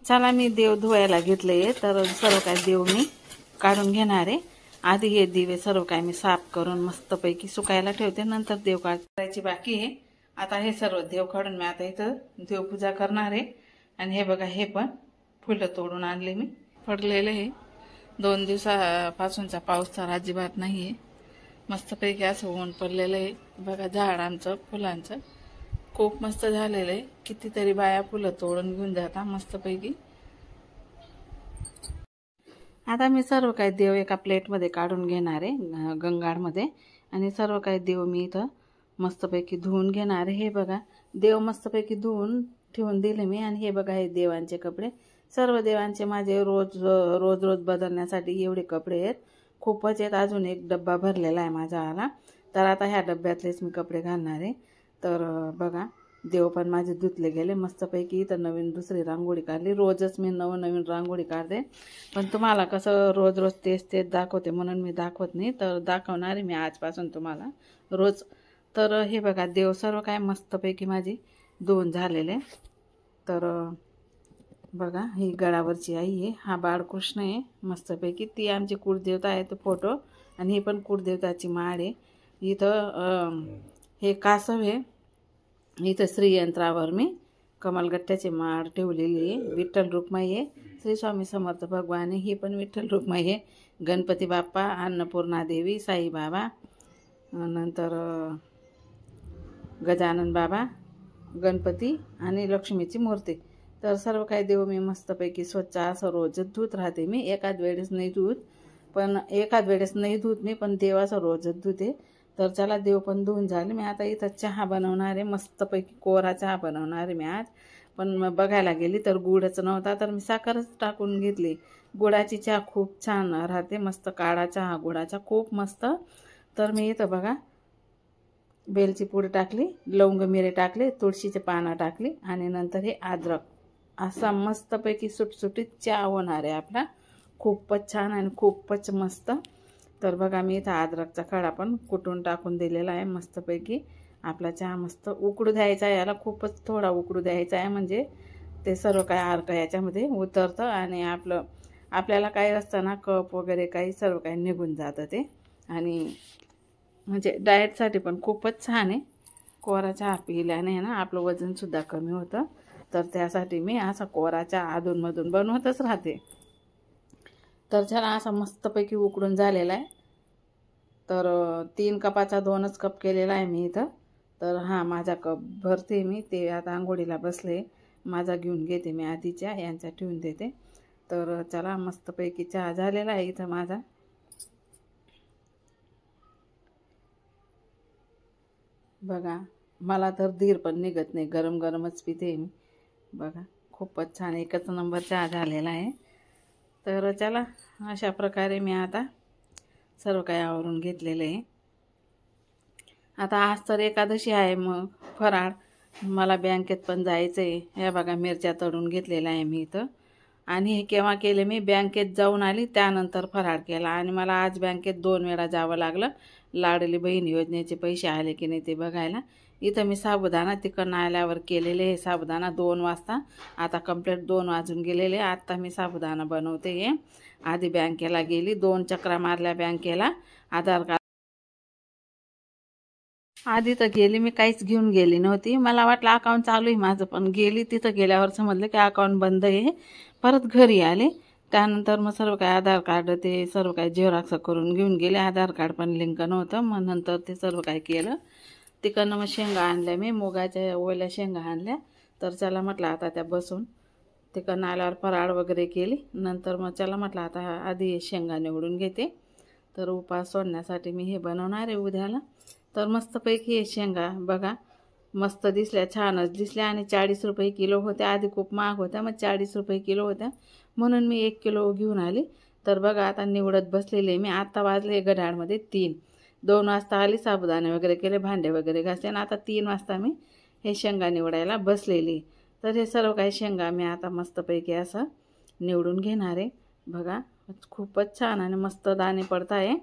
चला मी देव धुवायला घेतले, तर सर्व काय देव मी काढून घेणार आहे। आधी हे दिवे सर्व काय मी साफ करून मस्तपैकी सुकायला ठेवते, नंतर देव काढायची बाकी आहे। आता हे सर्व देव काढून मी आता इथं देवपूजा करणार आहे। आणि हे बघा, हे पण फुलं तोडून आणले मी, पडलेले आहे। 2 दिवसापासूनचा पाऊस तर अजिबात नाही आहे, मस्तपैकी असं ऊन पडलेलं आहे। बघा झाड आमचं फुलांचं खूप मस्त झालेलं आहे। कितीतरी बाया फुलं तोडून घेऊन जातात मस्तपैकी। आता मी सर्व काही देव एका प्लेटमध्ये काढून घेणार आहे गंगाळमध्ये, आणि सर्व काही देव मी इथं मस्तपैकी धुवून घेणार आहे। हे बघा, देव मस्तपैकी धुवून ठेवून दिले मी। आणि हे बघा, हे देवांचे कपडे, सर्व देवांचे माझे रोज रोज बदलण्यासाठी एवढे कपडे आहेत, खूपच आहेत। अजून एक डब्बा भरलेला आहे माझा आला, तर आता ह्या डब्यातलेच मी कपडे घालणार आहे। तर बघा, देव पण माझे धुतले गेले मस्तपैकी। इथं नवीन दुसरी रांगोळी काढली, रोजच मी नवीन रांगोळी काढते, पण तुम्हाला कसं रोज तेच दाखवते म्हणून मी दाखवत नाही, तर दाखवणार आहे मी आजपासून तुम्हाला रोज। तर हे बघा, देव सर्व काय मस्तपैकी माझी धुवून झालेले। तर बघा, ही गळावरची आई आहे, हा बाळकृष्ण आहे मस्तपैकी, ती आमची कुळदेवता आहे तो फोटो, आणि ही पण कुळदेवताची माळ आहे। इथं हे कासव आहे, इथं श्रीयंत्रावर मी कमलगट्ट्याची माळ ठेवलेली आहे। विठ्ठल रुक्माई आहे, श्री स्वामी समर्थ भगवान आहे, ही पण विठ्ठल रुक्माई आहे। गणपती बाप्पा, अन्नपूर्णा देवी, साईबाबा, नंतर गजानन बाबा, गणपती आणि लक्ष्मीची मूर्ती। तर सर्व काही देव मी मस्तपैकी स्वच्छ असं रोजच धुत राहते मी, एखाद वेळेस नाही धुत मी, पण देव असं रोजच धुते। तर चला, देव पण धुवून झाले। मी आता इथं चहा बनवणार आहे, मस्तपैकी कोरा चहा बनवणार आहे मी आज। पण बघायला गेली तर गुळच नव्हता, तर मी साखरच टाकून घेतली। गुळाची चहा खूप छान राहते, मस्त काळा चहा गुळाचा खूप मस्त। तर मी इथं बघा, बेलची पूड टाकली, लवंग मिरे टाकले, तुळशीचे पानं टाकली, आणि नंतर हे अद्रक, असा मस्तपैकी सुटसुटीत चहा होणार आहे आपला, खूपच छान आणि खूपच मस्त। तर बघा, मी इथं अद्रकचा खडा पण कुटून टाकून दिलेला आहे मस्तपैकी। आपला चहा मस्त उकळू द्यायचा आहे, याला खूपच थोडा उकळू द्यायचा आहे, म्हणजे ते सर्व काय अर्क याच्यामध्ये उतरतं, आणि आपल्याला काही असतं ना, कप वगैरे काही सर्व काही निघून जातं ते। आणि म्हणजे डाएटसाठी पण खूपच छान आहे, कोरा चहा पिल्याने ना आपलं वजनसुद्धा कमी होतं। तर त्यासाठी मी असा कोरा चहा अधूनमधून बनवतच राहते। तर चला, असा मस्तपैकी उकडून झालेला आहे। तर 3 कपाचा 2च कप केलेला आहे मी इथं। तर हा माझा कप भरते मी, ते आता आंघोळीला बसले, माझा घेऊन घेते मी आधीच्या, यांचा ठेवून देते। तर चला, मस्तपैकी चहा झालेला आहे इथं माझा। बघा, मला तर धीर पण निघत नाही, गरम गरमच पिते मी। बघा, खूपच छान, एकच नंबर चहा झालेला आहे। तर चला, अशा प्रकारे मी आता सर्व काही आवरून घेतलेले आहे। आता आज तर एकादशी आहे, मग फराळ मला बँकेत पण जायचं आहे। हे बघा, मिरच्या तळून घेतलेल्या आहे मी इथं, आणि हे केव्हा केले, मी बँकेत जाऊन आली त्यानंतर फराळ केला। आणि मला आज बँकेत 2 वेळा जावं लागलं, लाडली बहीण योजनेचे पैसे आले की नाही ते बघायला। इथं मी साबुदाणा तिकडून आल्यावर केलेले आहे, साबुदाणा 2 वाजता, आता कंप्लीट 2 वाजून गेलेले। आता मी साबुदाणा बनवते आहे। आधी बँकेला गेली, 2 चक्रा मारल्या बँकेला, आधार कार्ड आधी तर गेली, मी काहीच घेऊन गेली नव्हती, मला वाटलं अकाउंट चालू आहे माझं, पण गेली, तिथं गेल्यावर समजलं की अकाउंट बंद आहे। परत घरी आले, त्यानंतर मग सर्व काय आधार कार्ड ते सर्व काय झेरॉक्स करून घेऊन गेले, आधार कार्ड पण लिंक नव्हतं। मग नंतर ते सर्व काय केलं, तिकडनं मग शेंगा आणल्या मी, मुगाच्या ओल्या शेंगा आणल्या। तर चला म्हटलं, आता त्या बसून तिकडनं आल्यावर फराळ वगैरे केली, नंतर मग चला म्हटलं आता आधी शेंगा निवडून घेते। तर उपास सोडण्यासाठी मी हे बनवणार आहे उद्याला। तर मस्तपैकी हे शेंगा बघा, मस्त दिसल्या, छानच दिसल्या, आणि 40 रुपये किलो होत्या। आधी खूप महाग होत्या, मग 40 रुपये किलो होत्या, म्हणून मी 1 किलो घेऊन आली। तर बघा, आता निवडत बसलेले मी, आता वाजले घड्याळमध्ये 3, 2 वाजता आली, साबुदाणे वगैरे केले, भांडे वगैरे घासले, आणि आता 3 वाजता मी हे शेंगा निवडायला बसलेली। तर हे सर्व काही शेंगा मी आता मस्तपैकी असं निवडून घेणार आहे। बघा, खूपच छान आणि मस्त दाणे पडत आहे।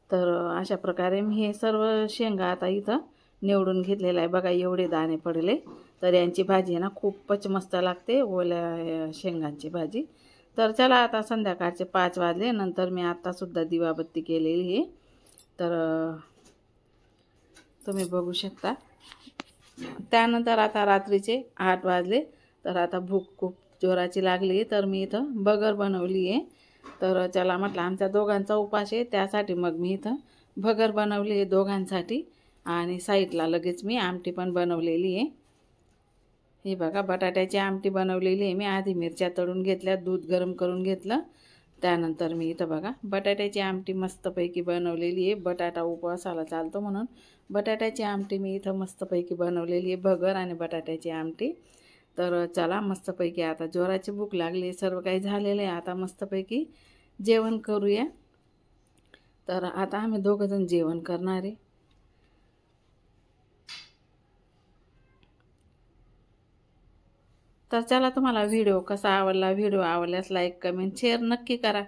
तर अशा प्रकारे मी हे सर्व शेंगा आता इथं निवडून घेतलेलं आहे। बघा, एवढे दाणे पडले, तर यांची भाजी आहे ना खूपच मस्त लागते, ओल्या शेंगांची भाजी. तर चला आता संध्याकाळचे 5 वाजले, नंतर मी आत्तासुद्धा दिवाबत्ती केलेली आहे. तर तुम्ही बघू शकता. त्यानंतर आता रात्रीचे 8 वाजले, तर आता भूक खूप जोराची लागली, तर मी इथं भगर बनवली आहे. तर चला म्हटलं आमच्या दोघांचा उपास आहे, त्यासाठी मग मी इथं भगर बनवली आहे दोघांसाठी. आणि साईडला लगेच मी आमटी पण बनवलेली आहे. हे बघा बटाट्याची आमटी बनवलेली आहे मी. आधी मिरच्या तळून घेतल्या, दूध गरम करून घेतलं, त्यानंतर मी इथं बघा बटाट्याची आमटी मस्तपैकी बनवलेली आहे. बटाटा उपवासाला चालतो म्हणून बटाट्याची आमटी मी इथं मस्तपैकी बनवलेली आहे, भगर आणि बटाट्याची आमटी. तर चला मस्तपैकी आता जोराची भूक लागली, सर्व काही झालेलं आहे, आता मस्तपैकी जेवण करूया. तर आता आम्ही दोघंजण जेवण करणार आहे. तर चला तुम्हाला व्हिडिओ कसा आवडला, व्हिडिओ आवडल्यास लाईक कमेंट शेअर नक्की करा.